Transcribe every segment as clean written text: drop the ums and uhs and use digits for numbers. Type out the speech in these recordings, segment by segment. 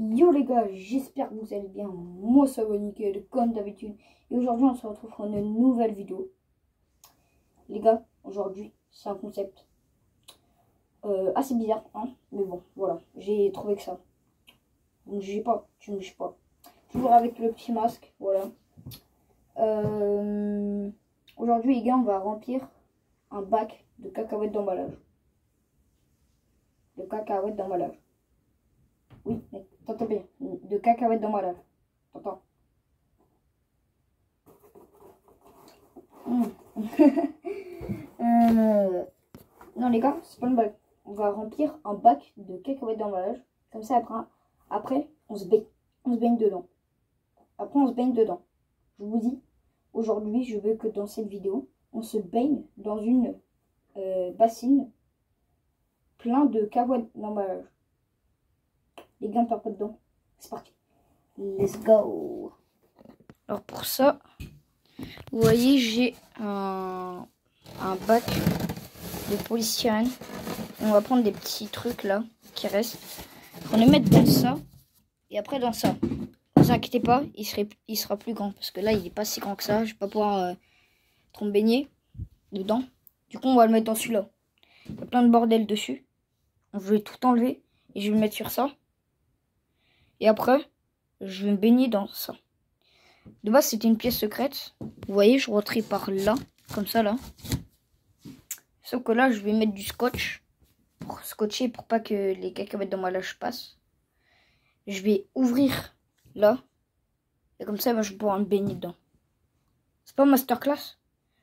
Yo les gars, j'espère que vous allez bien. Moi ça va nickel comme d'habitude. Et aujourd'hui on se retrouve pour une nouvelle vidéo. Les gars, aujourd'hui c'est un concept assez bizarre, hein. Mais bon, voilà, j'ai trouvé que ça. Donc j'ai pas, tu ne juges pas. Toujours avec le petit masque, voilà. Aujourd'hui les gars, on va remplir un bac de cacahuètes d'emballage. De cacahuètes d'emballage. Oui, mais t'entends bien. De cacahuètes d'emballage. T'entends? Non les gars, c'est pas une blague. On va remplir un bac de cacahuètes d'emballage. Comme ça après on se baigne. On se baigne dedans. Après on se baigne dedans. Je vous dis, aujourd'hui je veux que dans cette vidéo, on se baigne dans une bassine plein de cacahuètes d'emballage. Les gars, on perd pas dedans. C'est parti. Let's go. Alors pour ça, vous voyez, j'ai un bac de polystyrène. On va prendre des petits trucs là qui restent. On les mettre dans ça et après dans ça. Ne vous inquiétez pas, il sera plus grand parce que là il est pas si grand que ça. Je vais pas pouvoir trop me baigner dedans. Du coup on va le mettre dans celui-là. Il y a plein de bordel dessus. Je vais tout enlever et je vais le mettre sur ça. Et après je vais me baigner dans ça. De base c'était une pièce secrète. Vous voyez, je rentrais par là, comme ça là. Sauf que là je vais mettre du scotch pour scotcher pour pas que les cacahuètes d'emballage passent. Je vais ouvrir là. Et comme ça, je vais pouvoir me baigner dedans. C'est pas masterclass?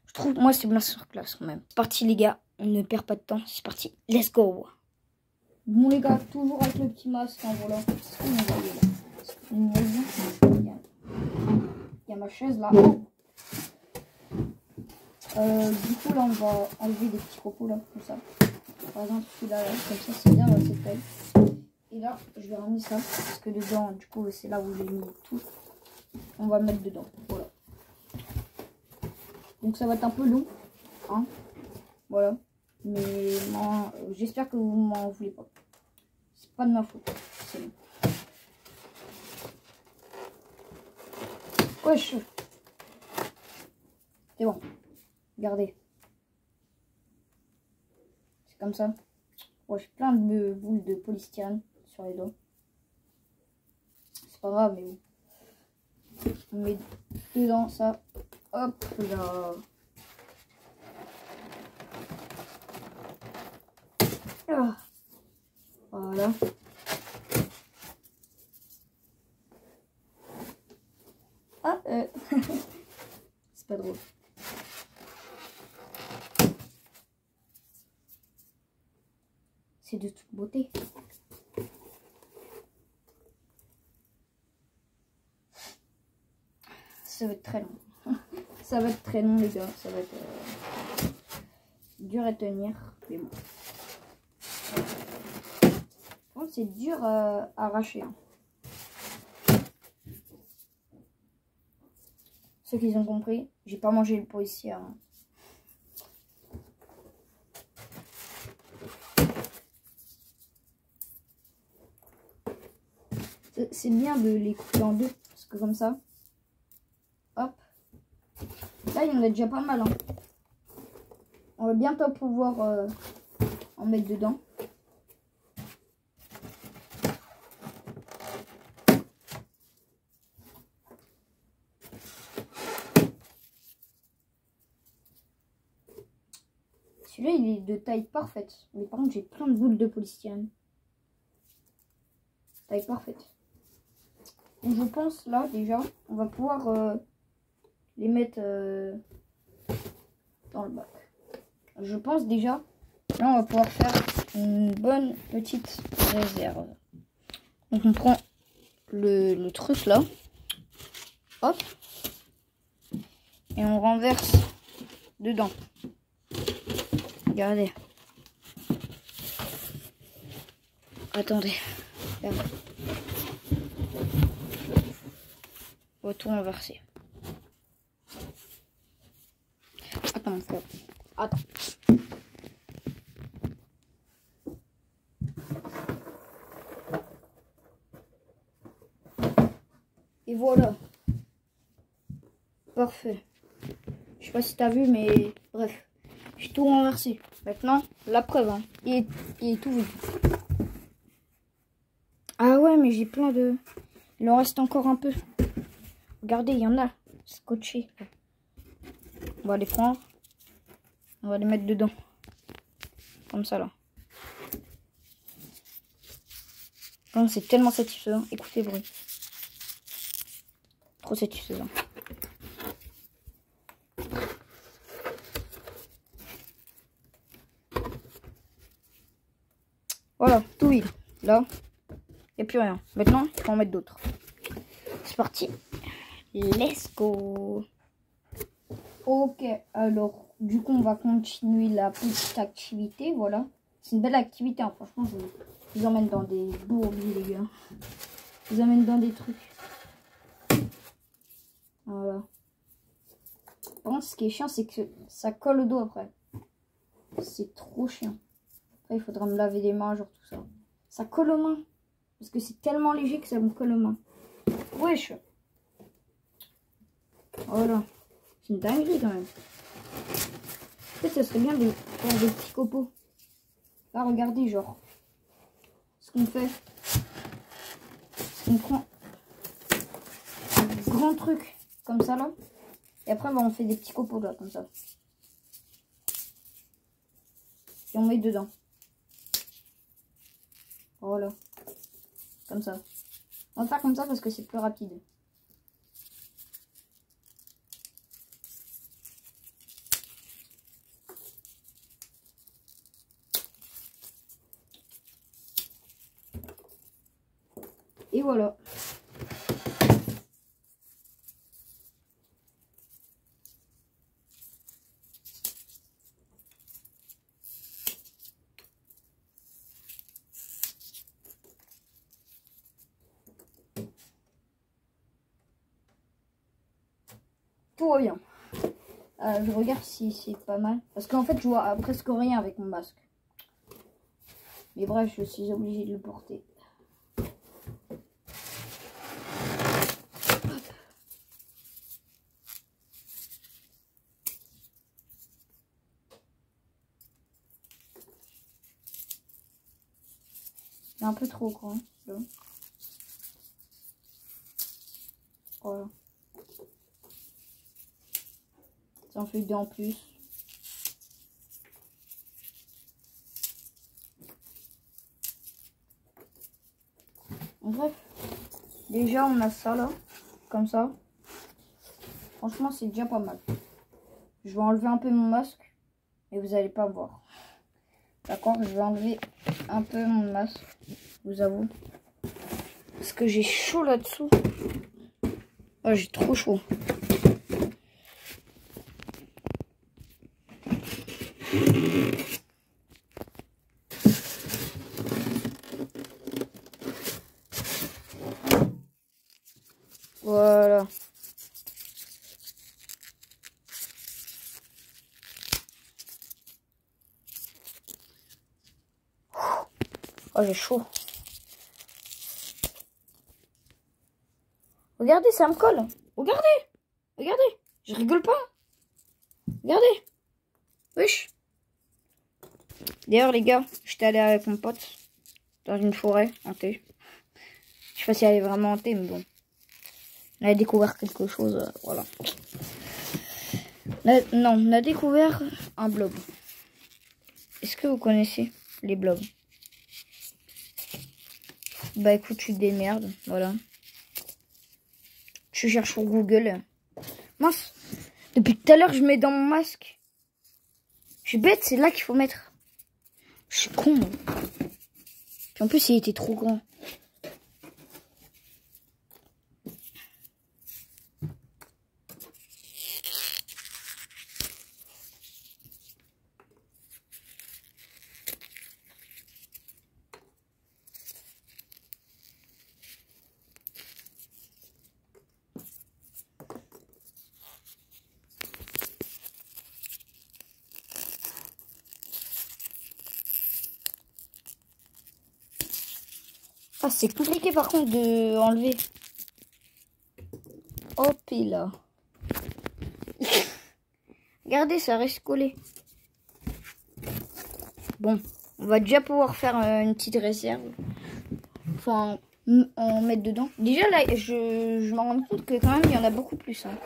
Je trouve, moi, c'est masterclass quand même. C'est parti, les gars. On ne perd pas de temps. C'est parti. Let's go. Bon, les gars, toujours avec le petit masque. Hein, voilà. Il y a ma chaise là. Du coup, là, on va enlever des petits propos là, comme ça. Par exemple, celui-là, comme ça, c'est bien dans cette taille. Et là, je vais ramener ça, parce que dedans, du coup, c'est là où j'ai mis tout. On va le mettre dedans, voilà. Donc ça va être un peu long, hein, voilà. Mais j'espère que vous m'en voulez pas. C'est pas de ma faute, c'est bon. Wesh. C'est bon, regardez. C'est comme ça. Ouais, j'ai plein de boules de polystyrène sur les doigts. C'est pas grave, mais bon. On met dedans ça. Hop là. Ah. Voilà. Ah, c'est pas drôle. C'est de toute beauté. Ça va être très long. Ça va être très long, les gars. Ça va être dur à tenir. Mais bon. C'est dur à arracher. Hein. Ceux qui ont compris, j'ai pas mangé le pot ici. Hein. C'est bien de les couper en deux. Parce que comme ça. Hop. Là, il y en a déjà pas mal. Hein. On va bientôt pouvoir en mettre dedans. Celui-là, il est de taille parfaite. Mais par contre, j'ai plein de boules de polystyrène. Taille parfaite. Donc, je pense, là, déjà, on va pouvoir les mettre dans le bac. Je pense déjà, là, on va pouvoir faire une bonne petite réserve. Donc, on prend le truc, là. Hop. Et on renverse dedans. Regardez. Attendez. Regardez. On va tout renverser. Attends, mon frère. Attends. Et voilà. Parfait. Je sais pas si t'as vu, mais bref. J'ai tout renversé. Maintenant, la preuve, hein. Il est tout vide. Ah ouais, mais j'ai plein de... Il en reste encore un peu. Regardez, il y en a. Scotché. On va les prendre. On va les mettre dedans. Comme ça, là. C'est tellement satisfaisant. Écoutez le bruit. Trop satisfaisant. Voilà, tout vide. Là, il n'y a plus rien. Maintenant, il faut en mettre d'autres. C'est parti. Let's go. Ok, alors, du coup, on va continuer la petite activité. Voilà. C'est une belle activité, hein. Franchement, je vous emmène dans des bourbiers, les gars. Je vous emmène dans des trucs. Voilà. Par contre, ce qui est chiant, c'est que ça colle au dos après. C'est trop chiant. Après, il faudra me laver les mains, genre tout ça. Ça colle aux mains. Parce que c'est tellement léger que ça me colle aux mains. Wesh. Voilà. C'est une dinguerie quand même. En fait, ça serait bien de faire des petits copeaux. Là, regardez, genre. Ce qu'on fait. On prend un grand truc comme ça là. Et après, bah, on fait des petits copeaux là, comme ça. Et on met dedans. Voilà. Comme ça. On va faire comme ça parce que c'est plus rapide. Et voilà. Tout va bien. Je regarde si c'est pas mal. Parce qu'en fait, je vois presque rien avec mon masque. Mais bref, je suis obligée de le porter. C'est un peu trop grand. Là. Voilà. Ça en fait deux en plus. Bref, déjà on a ça là, comme ça. Franchement, c'est déjà pas mal. Je vais enlever un peu mon masque, et vous allez pas voir. D'accord, je vais enlever un peu mon masque, je vous avoue. Parce que j'ai chaud là-dessous. Oh, j'ai trop chaud. Voilà. Oh, j'ai chaud. Regardez, ça me colle. Regardez. Regardez. Je rigole pas. Regardez. Wesh. D'ailleurs, les gars, j'étais allé avec mon pote dans une forêt hantée. Je sais pas si elle est vraiment hantée, mais bon. On a découvert quelque chose, voilà. Non, on a découvert un blob. Est-ce que vous connaissez les blobs? Bah écoute, tu te démerdes, voilà. Tu cherches sur Google. Mince, depuis tout à l'heure, je mets dans mon masque. Je suis bête, c'est là qu'il faut mettre. Je suis con, moi. Puis en plus, il était trop grand. Ah, c'est compliqué par contre de enlever. Hop, et là. Regardez, ça reste collé. Bon, on va déjà pouvoir faire une petite réserve. Enfin, en mettre dedans. Déjà, là, je me rends compte que quand même, il y en a beaucoup plus. Hein.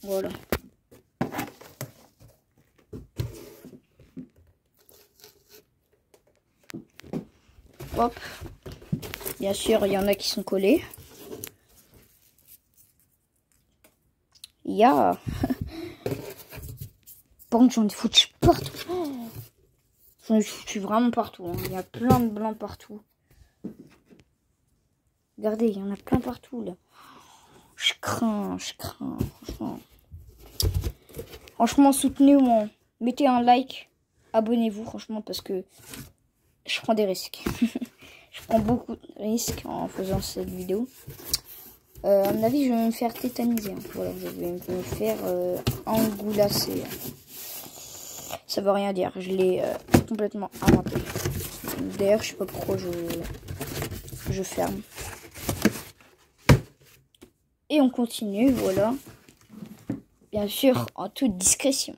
Voilà. Hop. Bien sûr, il y en a qui sont collés. Il y a... Par contre, j'en ai foutu partout. J'en ai foutu vraiment partout. Hein. Il y a plein de blancs partout. Regardez, il y en a plein partout, là. Je crains, franchement. Franchement, soutenez-moi. Mettez un like. Abonnez-vous, franchement, parce que je prends des risques. Je prends beaucoup de risques en faisant cette vidéo. À mon avis, je vais me faire tétaniser. Hein. Voilà, je vais me faire engoulasser. Ça veut rien dire. Je l'ai complètement inventé. D'ailleurs, je sais pas pourquoi je ferme. Et on continue, voilà. Bien sûr, en toute discrétion.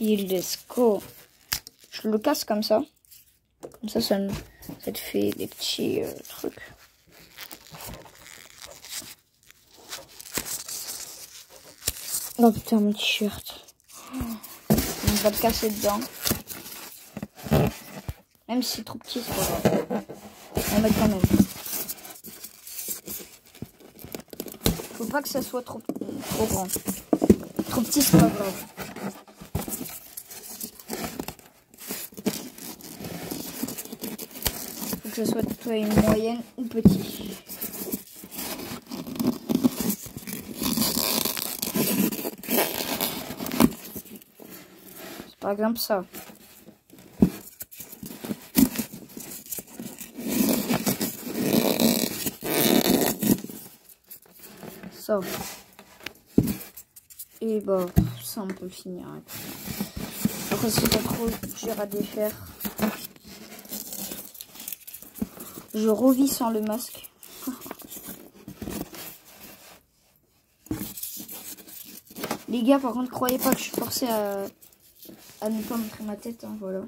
Let's go. Je le casse comme ça. Comme ça, ça te fait des petits trucs. Oh putain, mon t-shirt. On va le casser dedans. Même si c'est trop petit, c'est pas grave. On va mettre quand même. Faut pas que ça soit trop grand. Trop petit, c'est pas grave. Que ce soit toi une moyenne ou petit. Par exemple ça. Ça. Et bah ça on peut le finir. Hein. Après c'est pas trop dur à défaire. Je revisse sans le masque. Les gars, par contre, croyez pas que je suis forcée à ne pas montrer ma tête. Hein, voilà.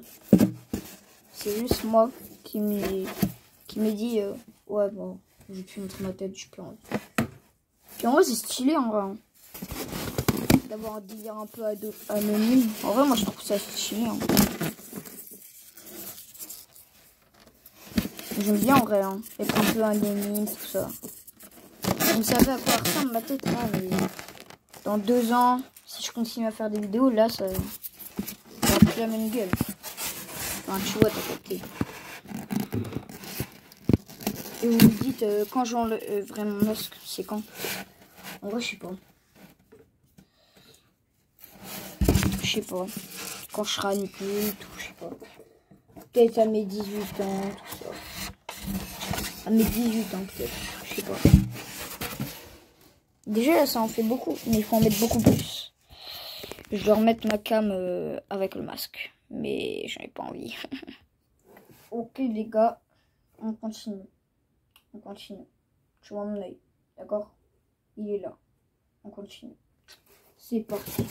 C'est juste moi qui me dit ouais, bon, je vais plus montrer ma tête, je suis plus envie. Puis en vrai, c'est stylé en vrai. Hein. D'avoir un délire un peu anonyme. En vrai, moi, je trouve ça stylé. Hein. J'aime bien en vrai, hein, être un peu anonyme, tout ça. Vous savez à quoi ressemble ma tête là, mais dans 2 ans, si je continue à faire des vidéos, là, ça n'a plus la même gueule. Enfin, tu vois, t'as capté. Et vous me dites, quand j'enlèverai mon masque, c'est quand? En vrai, je sais pas. Je sais pas. Quand je serai adulte, je sais pas. Peut-être à mes 18 ans, tout ça. À mes 18 ans, peut-être. Je sais pas. Déjà, là, ça en fait beaucoup, mais il faut en mettre beaucoup plus. Je dois remettre ma cam avec le masque, mais j'en ai pas envie. Ok, les gars, on continue. On continue. Je vois mon œil, d'accord? Il est là. On continue. C'est parti.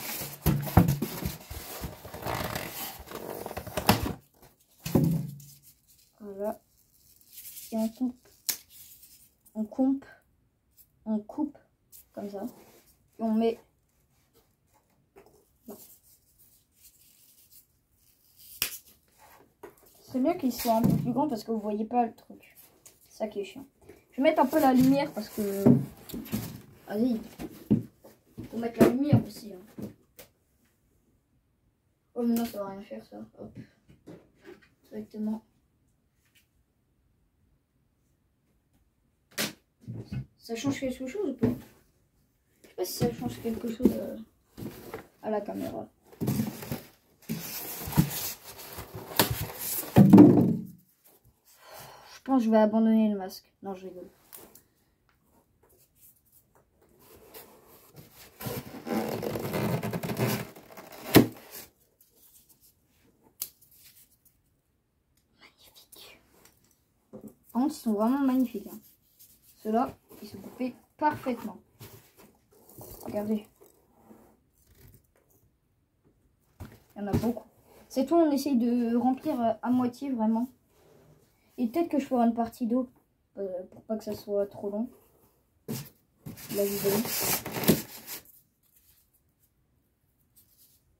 Voilà. Et on coupe. On coupe. On coupe. Comme ça. Et on met... Non. C'est bien qu'il soit un peu plus grand parce que vous voyez pas le truc. C'est ça qui est chiant. Je vais mettre un peu la lumière parce que... Vas-y. Faut mettre la lumière aussi. Hein. Oh mais non, ça va rien faire ça. Hop. Directement. Ça change quelque chose ou pas? Je sais pas si ça change quelque chose à la caméra. Je pense que je vais abandonner le masque. Non, je rigole. Magnifique. Par contre, ils sont vraiment magnifiques. Hein. Ceux-là, ils se coupent parfaitement. Regardez. Il y en a beaucoup. C'est tout, on essaye de remplir à moitié vraiment. Et peut-être que je ferai une partie d'eau pour pas que ça soit trop long. La vidéo.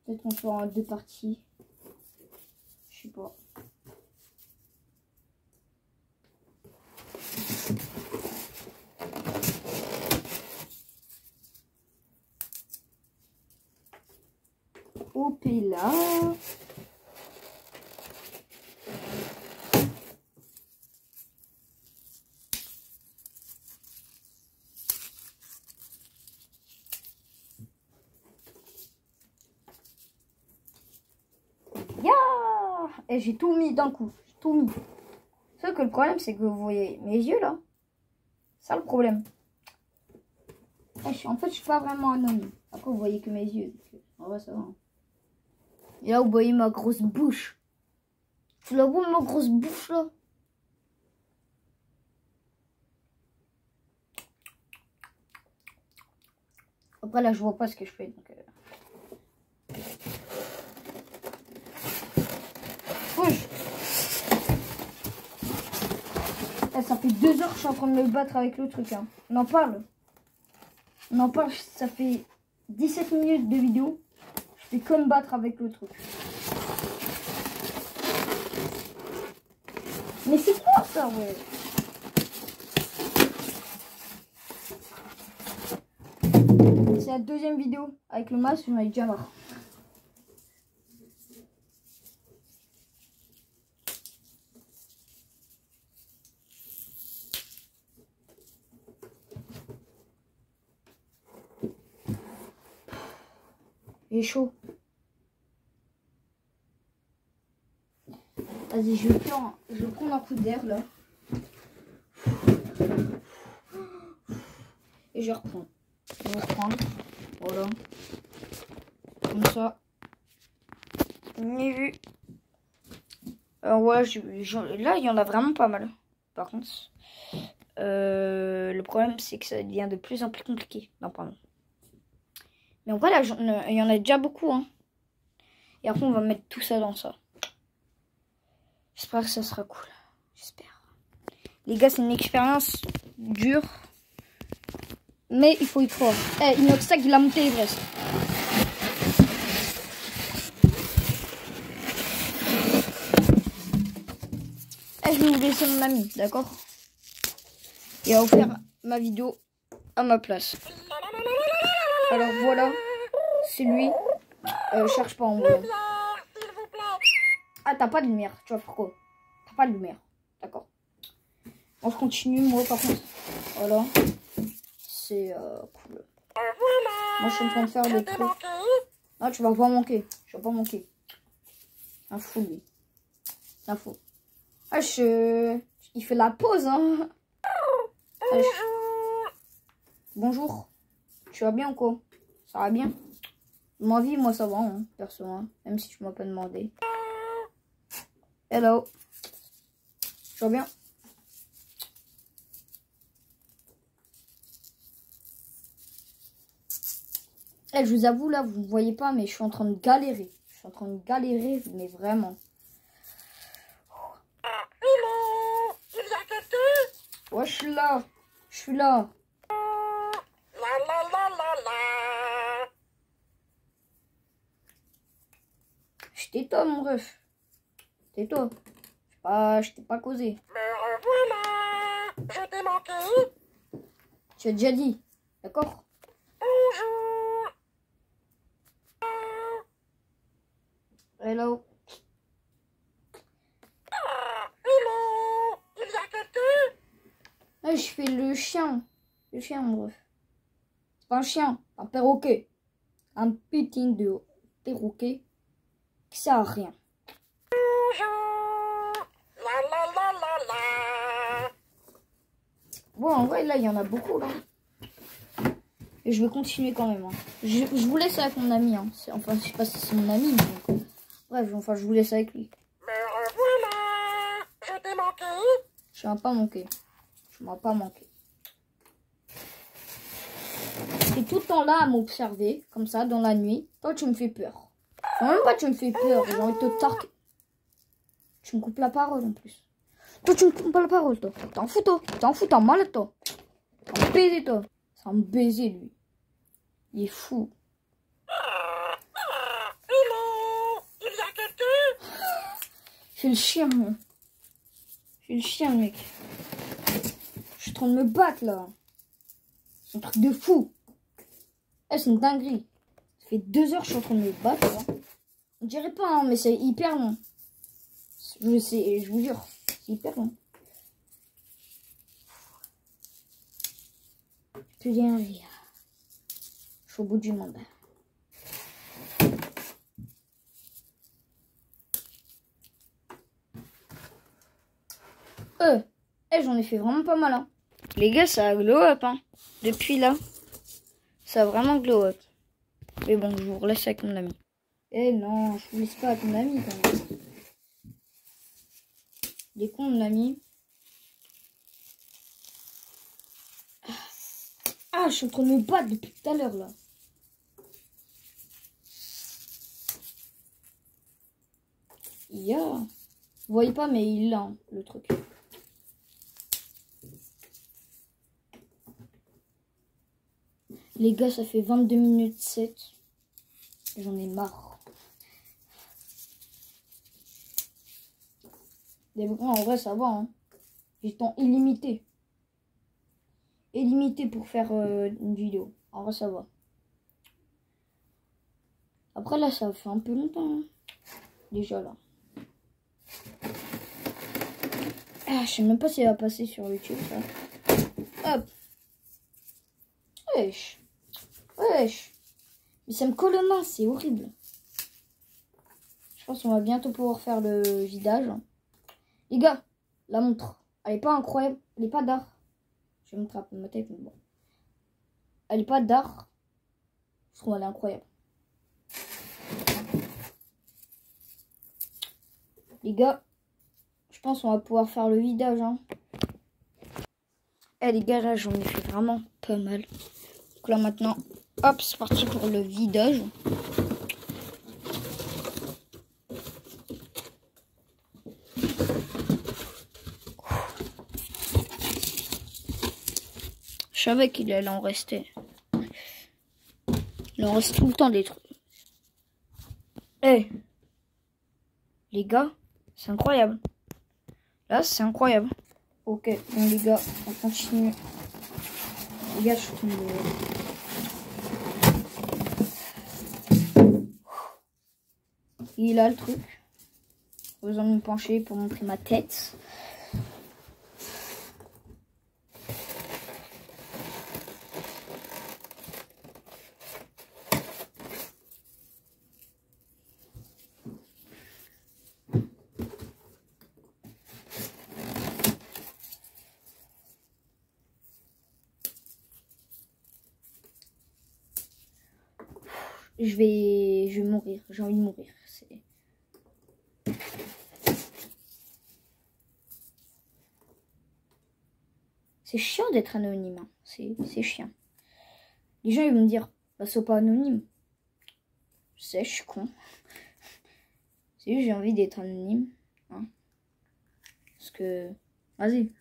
Peut-être qu'on fera en 2 parties. Je sais pas. Hop là. Et j'ai tout mis d'un coup. J'ai tout mis. Sauf que le problème, c'est que vous voyez mes yeux là. C'est ça le problème. En fait, je suis pas vraiment un homme. Après, vous voyez que mes yeux. En vrai, ça va. Et là, vous voyez ma grosse bouche. Tu la vois, ma grosse bouche là? Après, là, je vois pas ce que je fais. Donc, ça fait 2 heures que je suis en train de me battre avec le truc. Hein. On en parle. On en parle, ça fait 17 minutes de vidéo. Je fais que me battre avec le truc. Mais c'est quoi ça, ouais? C'est la 2e vidéo avec le masque, j'en ai déjà marre. Il est chaud. Vas-y, je vais prendre un coup d'air là. Et je reprends. Je vais reprendre. Voilà. Comme ça. On est vu. Alors ouais, là, il y en a vraiment pas mal. Par contre, le problème, c'est que ça devient de plus en plus compliqué d'en prendre. Mais en vrai, là, il y en a déjà beaucoup. Hein. Et après, on va mettre tout ça dans ça. J'espère que ça sera cool. J'espère. Les gars, c'est une expérience dure. Mais il faut y croire. Eh, Inoxtag, il a monté l'Everest. Eh, je vais vous laisser mon ami, d'accord? Il a offert ma vidéo à ma place. Alors voilà, c'est lui. Cherche pas en vrai. Ah, t'as pas de lumière, tu vois pourquoi? T'as pas de lumière, d'accord. Bon, je continue, moi par contre. Voilà. C'est cool. Moi, je suis en train de faire le truc. Non, tu vas pas manquer. Je vais pas manquer. Un fou, lui. Un fou. Ah, il fait la pause, hein. Ah, Bonjour. Tu vas bien ou quoi? Ça va bien? Ma vie, moi, ça va, hein, perso, hein, même si tu m'as pas demandé. Hello. Tu vas bien? Eh, je vous avoue, là, vous ne voyez pas, mais je suis en train de galérer. Je suis en train de galérer, mais vraiment. Ouais, je suis là. Je suis là. Je tais-toi, mon ref. Tais-toi. Je t'ai pas causé. Me revoilà. Je t'ai manqué. Tu as déjà dit. D'accord? Bonjour. Hello. Hello. Il y a quelqu'un? Là, je fais le chien. Le chien, mon ref. C'est pas un chien, un perroquet. Un putain de perroquet qui sert à rien. Bonjour. La la la la la. Bon, en vrai, là, il y en a beaucoup, là. Et je vais continuer quand même. Hein. Je vous laisse avec mon ami. Hein. Enfin, je sais pas si c'est mon ami. Mais... Bref, enfin, je vous laisse avec lui. Me revoilà. Je t'ai manqué. Je m'as pas manqué. Je m'as pas manqué. T'es tout le temps là à m'observer, comme ça, dans la nuit. Toi, tu me fais peur. Non, même pas tu me fais peur. J'ai envie de te tarter. Tu me coupes la parole, en plus. Toi, tu me coupes pas la parole, toi. T'en fous, toi. T'en fous, t'en malade, toi. T'en baiser, toi. C'est un baiser, lui. Il est fou. Hello. Il y a quelqu'un? C'est le chien, moi. C'est le chien, mec. Je suis en train de me battre, là. C'est un truc de fou. Eh, c'est une dinguerie. Ça fait 2 heures que je suis en train de me battre, là. On dirait pas, hein, mais c'est hyper long. Je sais, je vous jure. C'est hyper long. Plus rien, rien. Je suis au bout du monde. J'en ai fait vraiment pas mal. Hein. Les gars, ça a glow up. Hein. Depuis là, ça a vraiment glow up. Mais bon, je vous relaisse avec mon ami. Eh non, je vous laisse pas avec mon ami quand même. Il est con, mon ami. Ah, je suis en train de me battre depuis tout à l'heure là. Vous voyez pas, mais il a hein, le truc. Les gars, ça fait 22 minutes 7. J'en ai marre. Mais bon, en vrai, ça va. Hein. J'ai temps illimité. Illimité pour faire une vidéo. En vrai, ça va. Après, là, ça fait un peu longtemps. Hein. Déjà, là. Ah, je sais même pas si elle va passer sur YouTube, ça. Hop. Wesh. Wesh. Mais ça me colle aux mains, c'est horrible. Je pense qu'on va bientôt pouvoir faire le vidage. Les gars, la montre, elle est pas incroyable. Elle est pas d'art. Je vais montrer un peu ma tête, mais bon. Elle est pas d'art. Je trouve elle est incroyable. Les gars, je pense qu'on va pouvoir faire le vidage. Hein. Eh les gars, là j'en ai fait vraiment pas mal. Donc là maintenant, hop, c'est parti pour le vidage. Je savais qu'il allait en rester. Il en reste tout le temps des trucs. Eh, les gars, c'est incroyable. Là, c'est incroyable. Ok, bon les gars, on continue. Les gars, je suis tombée. Il a le truc. J'ai besoin de me pencher pour montrer ma tête. Je vais mourir. J'ai envie de mourir. C'est chiant d'être anonyme. Hein. C'est chiant. Les gens ils vont me dire, bah sois pas anonyme. Je sais, je suis con. C'est juste j'ai envie d'être anonyme. Hein. Parce que, vas-y,